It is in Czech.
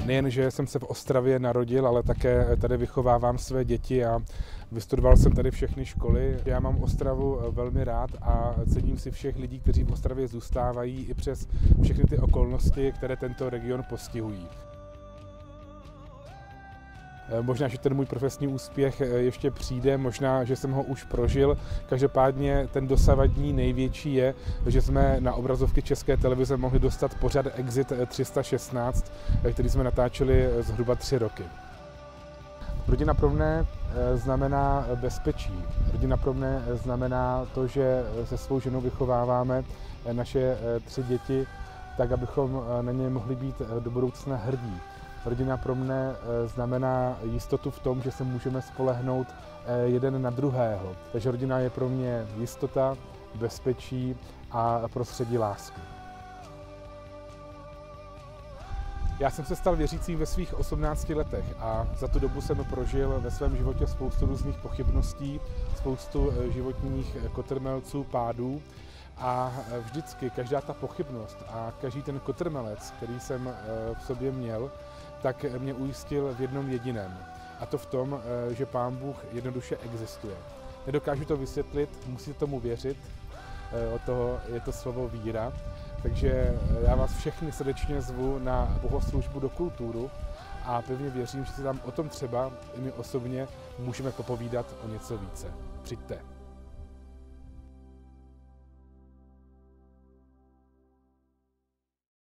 Nejen, že jsem se v Ostravě narodil, ale také tady vychovávám své děti a vystudoval jsem tady všechny školy. Já mám Ostravu velmi rád a cením si všech lidí, kteří v Ostravě zůstávají i přes všechny ty okolnosti, které tento region postihují. Možná, že ten můj profesní úspěch ještě přijde, možná, že jsem ho už prožil. Každopádně ten dosavadní největší je, že jsme na obrazovky České televize mohli dostat pořad Exit 316, který jsme natáčeli zhruba 3 roky. Rodina pro mne znamená bezpečí. Rodina pro mne znamená to, že se svou ženou vychováváme naše 3 děti, tak abychom na ně mohli být do budoucna hrdí. Rodina pro mne znamená jistotu v tom, že se můžeme spolehnout jeden na druhého. Takže rodina je pro mě jistota, bezpečí a prostředí lásky. Já jsem se stal věřícím ve svých 18 letech a za tu dobu jsem prožil ve svém životě spoustu různých pochybností, spoustu životních kotrmelců, pádů. A vždycky každá ta pochybnost a každý ten kotrmelec, který jsem v sobě měl, tak mě ujistil v jednom jediném. A to v tom, že Pán Bůh jednoduše existuje. Nedokážu to vysvětlit, musíte tomu věřit, od toho je to slovo víra. Takže já vás všechny srdečně zvu na bohoslužbu do Kulturu a pevně věřím, že si tam o tom třeba i my osobně můžeme popovídat o něco více. Přijďte.